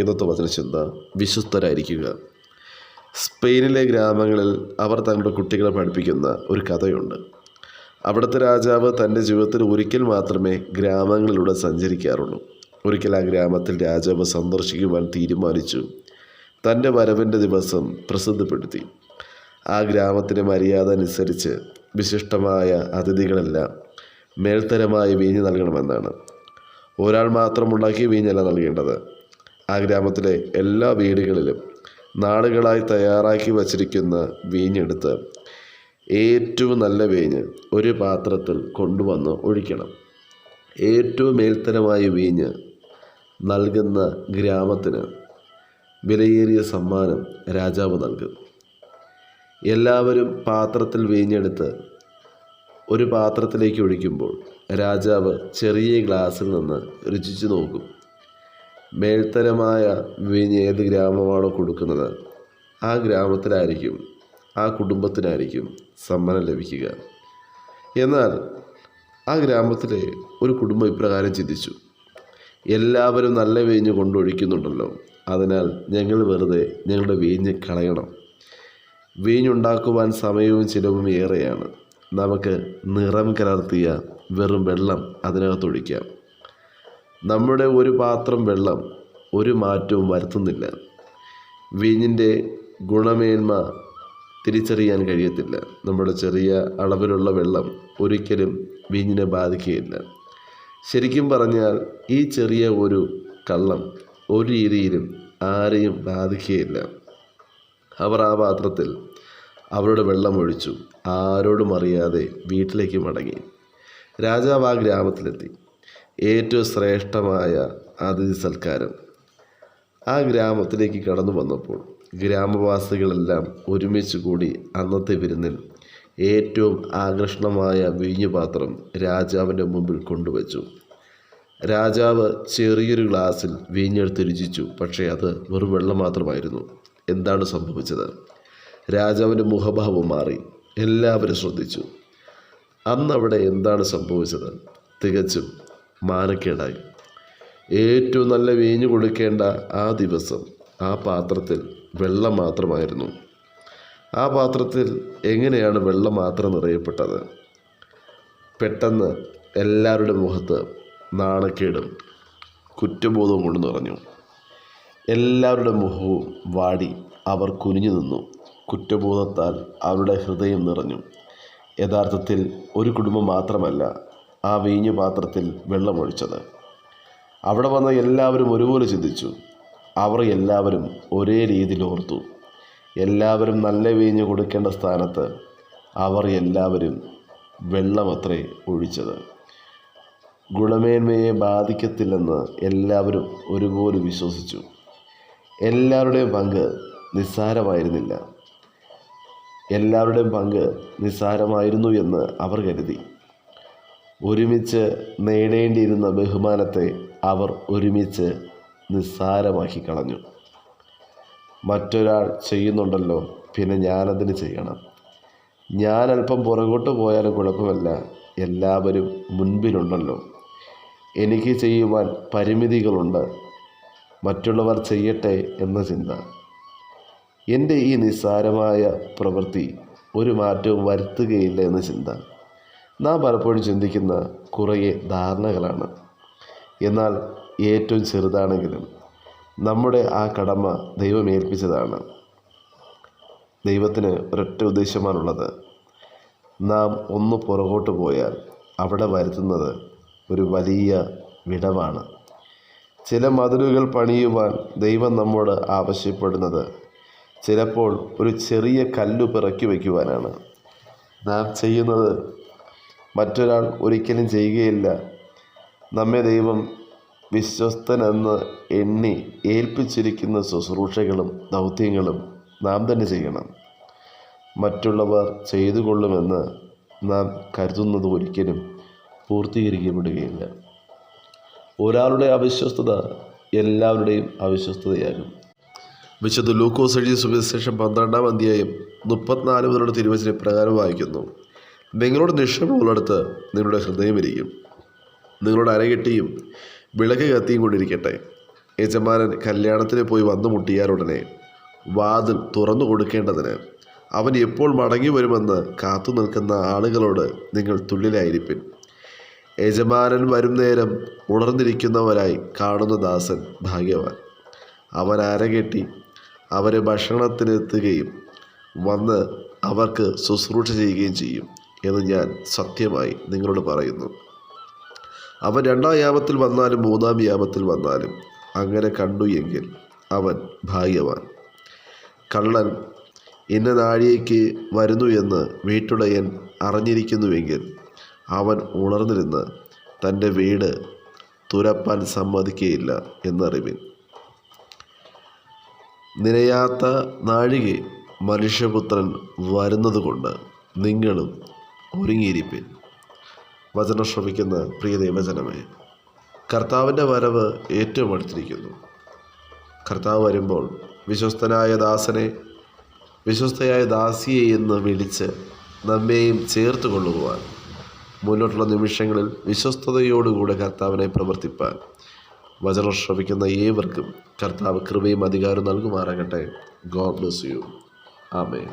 ഇന്നത്തെ വചനചിന്ത വിശ്വസ്തരായിരിക്കുക. സ്പെയിനിലെ ഗ്രാമങ്ങളിൽ അവർ തങ്ങളുടെ കുട്ടികളെ പഠിപ്പിക്കുന്ന ഒരു കഥയുണ്ട്. അവിടുത്തെ രാജാവ് തൻ്റെ ജീവിതത്തിൽ ഒരിക്കൽ മാത്രമേ ഗ്രാമങ്ങളിലൂടെ സഞ്ചരിക്കാറുള്ളൂ. ഒരിക്കൽ ആ ഗ്രാമത്തിൽ രാജാവ് സന്ദർശിക്കുവാൻ തീരുമാനിച്ചു. തൻ്റെ വരവിൻ്റെ ദിവസം പ്രസിദ്ധപ്പെടുത്തി. ആ ഗ്രാമത്തിൻ്റെ മര്യാദ അനുസരിച്ച് വിശിഷ്ടമായ അതിഥികളെല്ലാം മേൽത്തരമായ വീഞ്ഞ് നൽകണമെന്നാണ്. ഒരാൾ മാത്രം ഉണ്ടാക്കിയ വീഞ്ഞല്ല നൽകേണ്ടത്. ആ ഗ്രാമത്തിലെ എല്ലാ വീടുകളിലും നാളുകളായി തയ്യാറാക്കി വച്ചിരിക്കുന്ന വീഞ്ഞെടുത്ത് ഏറ്റവും നല്ല വീഞ്ഞ് ഒരു പാത്രത്തിൽ കൊണ്ടുവന്ന് ഒഴിക്കണം. ഏറ്റവും മേൽത്തരമായ വീഞ്ഞ് നൽകുന്ന ഗ്രാമത്തിന് വിലയേറിയ സമ്മാനം രാജാവ് നൽകും. എല്ലാവരും പാത്രത്തിൽ വീഞ്ഞെടുത്ത് ഒരു പാത്രത്തിലേക്ക് ഒഴിക്കുമ്പോൾ രാജാവ് ചെറിയ ഗ്ലാസ്സിൽ നിന്ന് രുചിച്ചു നോക്കും. മേൽത്തരമായ വീഞ്ഞ് ഏത് ഗ്രാമമാണോ കൊടുക്കുന്നത് ആ ഗ്രാമത്തിലായിരിക്കും, ആ കുടുംബത്തിനായിരിക്കും സമ്മാനം ലഭിക്കുക. എന്നാൽ ആ ഗ്രാമത്തിലെ ഒരു കുടുംബം ഇപ്രകാരം ചിന്തിച്ചു: എല്ലാവരും നല്ല വീഞ്ഞ് കൊണ്ടൊഴിക്കുന്നുണ്ടല്ലോ, അതിനാൽ ഞങ്ങൾ വെറുതെ ഞങ്ങളുടെ വീഞ്ഞ് കളയണം. വീഞ്ഞുണ്ടാക്കുവാൻ സമയവും ചിലവും ഏറെയാണ്. നമുക്ക് നിറം കലർത്തിയ വെറും വെള്ളം അതിനകത്തൊഴിക്കാം. നമ്മുടെ ഒരു പാത്രം വെള്ളം ഒരു മാറ്റവും വരുത്തുന്നില്ല. വീഞ്ഞിൻ്റെ ഗുണമേന്മ തിരിച്ചറിയാൻ കഴിയത്തില്ല. നമ്മുടെ ചെറിയ അളവിലുള്ള വെള്ളം ഒരിക്കലും വീഞ്ഞിനെ ബാധിക്കുകയില്ല. ശരിക്കും പറഞ്ഞാൽ ഈ ചെറിയ ഒരു കള്ളം ഒരു രീതിയിലും ആരെയും ബാധിക്കുകയില്ല. അവർ ആ പാത്രത്തിൽ അവരുടെ വെള്ളം ഒഴിച്ചു. ആരോടും അറിയാതെ വീട്ടിലേക്ക് മടങ്ങി. രാജാവ് ആ ഗ്രാമത്തിലെത്തി. ഏറ്റവും ശ്രേഷ്ഠമായ അതിഥി സൽക്കാരം. ആ ഗ്രാമത്തിലേക്ക് കടന്നു വന്നപ്പോൾ ഗ്രാമവാസികളെല്ലാം ഒരുമിച്ച് കൂടി അന്നത്തെ വിരുന്നിൽ ഏറ്റവും ആകർഷണമായ വീഞ്ഞുപാത്രം രാജാവിൻ്റെ മുമ്പിൽ കൊണ്ടുവച്ചു. രാജാവ് ചെറിയൊരു ഗ്ലാസ്സിൽ വീഞ്ഞെടുത്ത് രുചിച്ചു. പക്ഷേ അത് വെറും വെള്ളം മാത്രമായിരുന്നു. എന്താണ് സംഭവിച്ചത്? രാജാവിൻ്റെ മുഖഭാവം മാറി. എല്ലാവരും ശ്രദ്ധിച്ചു. അന്നവിടെ എന്താണ് സംഭവിച്ചത്? തികച്ചും മാനക്കേടായി. ഏറ്റവും നല്ല വീഞ്ഞു കൊടുക്കേണ്ട ആ ദിവസം ആ പാത്രത്തിൽ വെള്ളം മാത്രമായിരുന്നു. ആ പാത്രത്തിൽ എങ്ങനെയാണ് വെള്ളം മാത്രം നിറയപ്പെട്ടത്? പെട്ടെന്ന് എല്ലാവരുടെ മുഖത്ത് നാണക്കേടും കുറ്റബോധവും കൊണ്ട് നിറഞ്ഞു. എല്ലാവരുടെ മുഖവും വാടി. അവർ കുനിഞ്ഞു നിന്നു. കുറ്റബോധത്താൽ അവരുടെ ഹൃദയം നിറഞ്ഞു. യഥാർത്ഥത്തിൽ ഒരു കുടുംബം മാത്രമല്ല ആ വീഞ്ഞു പാത്രത്തിൽ വെള്ളമൊഴിച്ചത്. അവിടെ വന്ന എല്ലാവരും ഒരുപോലെ ചിന്തിച്ചു. അവർ എല്ലാവരും ഒരേ രീതിയിൽ ഓർത്തു. എല്ലാവരും നല്ല വീഞ്ഞ് കൊടുക്കേണ്ട സ്ഥാനത്ത് അവർ എല്ലാവരും വെള്ളമത്രേ ഒഴിച്ചത്. ഗുണമേന്മയെ ബാധിക്കത്തില്ലെന്ന് എല്ലാവരും ഒരുപോലെ വിശ്വസിച്ചു. എല്ലാവരുടെയും പങ്ക് നിസ്സാരമായിരുന്നില്ല. എല്ലാവരുടെയും പങ്ക് നിസ്സാരമായിരുന്നു എന്ന് അവർ കരുതി. ഒരുമിച്ച് നേടേണ്ടിയിരുന്ന ബഹുമാനത്തെ അവർ ഒരുമിച്ച് നിസ്സാരമാക്കി കളഞ്ഞു. മറ്റൊരാൾ ചെയ്യുന്നുണ്ടല്ലോ, പിന്നെ ഞാനതിന് ചെയ്യണം. ഞാൻ അല്പം പുറകോട്ട് പോയാലും കുഴപ്പമില്ല, എല്ലാവരും മുൻപിലുണ്ടല്ലോ. എനിക്ക് ചെയ്യുവാൻ പരിമിതികളുണ്ട്, മറ്റുള്ളവർ ചെയ്യട്ടെ എന്ന ചിന്ത. എൻ്റെ ഈ നിസ്സാരമായ പ്രവൃത്തി ഒരു മാറ്റവും വരുത്തുകയില്ല എന്ന ചിന്ത. നാം പലപ്പോഴും ചിന്തിക്കുന്ന കുറേ ധാരണകളാണ്. എന്നാൽ ഏറ്റവും ചെറുതാണെങ്കിലും നമ്മുടെ ആ കടമ ദൈവം ഏൽപ്പിച്ചതാണ്. ദൈവത്തിന് ഒരൊറ്റ ഉദ്ദേശമാണുള്ളത്. നാം ഒന്ന് പുറകോട്ട് പോയാൽ അവിടെ വരുത്തുന്നത് ഒരു വലിയ വിടവാണ്. ചില മതിലുകൾ പണിയുവാൻ ദൈവം നമ്മോട് ആവശ്യപ്പെടുന്നത് ചിലപ്പോൾ ഒരു ചെറിയ കല്ല് പിറക്കി വയ്ക്കുവാനാണ്. നാം ചെയ്യുന്നത് മറ്റൊരാൾ ഒരിക്കലും ചെയ്യുകയില്ല. നമ്മെ ദൈവം വിശ്വസ്തനെന്ന് എണ്ണി ഏൽപ്പിച്ചിരിക്കുന്ന ശുശ്രൂഷകളും ദൗത്യങ്ങളും നാം തന്നെ ചെയ്യണം. മറ്റുള്ളവർ ചെയ്തു കൊള്ളുമെന്ന് നാം കരുതുന്നത് ഒരിക്കലും പൂർത്തീകരിക്കപ്പെടുകയില്ല. ഒരാളുടെ അവിശ്വസ്തത എല്ലാവരുടെയും അവിശ്വസ്തതയാകും. വിശുദ്ധ ലൂക്കോസ് എഴുതിയ സുവിശേഷം 12-ാം അധ്യായം 34 മുതലുള്ള തിരുവചനം ഇപ്രകാരം വായിക്കുന്നു: നിങ്ങളുടെ നിക്ഷേപമുള്ളിടത്ത് നിങ്ങളുടെ ഹൃദയം ഇരിക്കും. നിങ്ങളുടെ അരകെട്ടിയും വിളക്ക് കത്തിയും കൊണ്ടിരിക്കട്ടെ. യജമാനൻ കല്യാണത്തിന് പോയി വന്നു മുട്ടിയാലുടനെ വാതിൽ തുറന്നു കൊടുക്കേണ്ടതിന് അവൻ എപ്പോൾ മടങ്ങി വരുമെന്ന് കാത്തു നിൽക്കുന്ന ആളുകളോട് നിങ്ങൾ തുള്ളിലായിരിപ്പിൻ. യജമാനൻ വരും നേരം ഉണർന്നിരിക്കുന്നവരായി കാണുന്ന ദാസൻ ഭാഗ്യവാൻ. അവൻ അരകെട്ടി അവരെ ഭക്ഷണത്തിനെത്തുകയും വന്ന് അവർക്ക് ശുശ്രൂഷ ചെയ്യുകയും ചെയ്യും എന്ന് ഞാൻ സത്യമായി നിങ്ങളോട് പറയുന്നു. അവൻ 2-ാം യാമത്തിൽ വന്നാലും 3-ാം യാമത്തിൽ വന്നാലും അങ്ങനെ കണ്ടു എങ്കിൽ അവൻ ഭാഗ്യവാൻ. കള്ളൻ ഇന്ന നാഴികയ്ക്ക് വരുന്നു എന്ന് വീട്ടുടയൻ അറിഞ്ഞിരിക്കുന്നുവെങ്കിൽ അവൻ ഉണർന്നിരുന്ന് തൻ്റെ വീട് തുരപ്പാൻ സമ്മതിക്കുകയില്ല എന്നറിവിൻ. നിനയാത്ത നാഴികയിൽ മനുഷ്യപുത്രൻ വരുന്നതുകൊണ്ട് നിങ്ങളും ഒരുങ്ങിയിരിപ്പിൻ. വചനം ശ്രവിക്കുന്ന പ്രിയ ദൈവജനമേ, കർത്താവിൻ്റെ വരവ് ഏറ്റവും അടുത്തിരിക്കുന്നു. കർത്താവ് വരുമ്പോൾ വിശ്വസ്തനായ ദാസനെ, വിശ്വസ്തയായ ദാസിയെ എന്ന് വിളിച്ച് നമ്മെയും ചേർത്ത് കൊള്ളുവാൻ, മുന്നോട്ടുള്ള നിമിഷങ്ങളിൽ വിശ്വസ്തയോടുകൂടെ കർത്താവിനെ പ്രവർത്തിപ്പാൻ വചനം ശ്രവിക്കുന്ന ഏവർക്കും കർത്താവ് കൃപയും അധികാരവും നൽകുമാറാകട്ടെ. God bless you. ആമേൻ.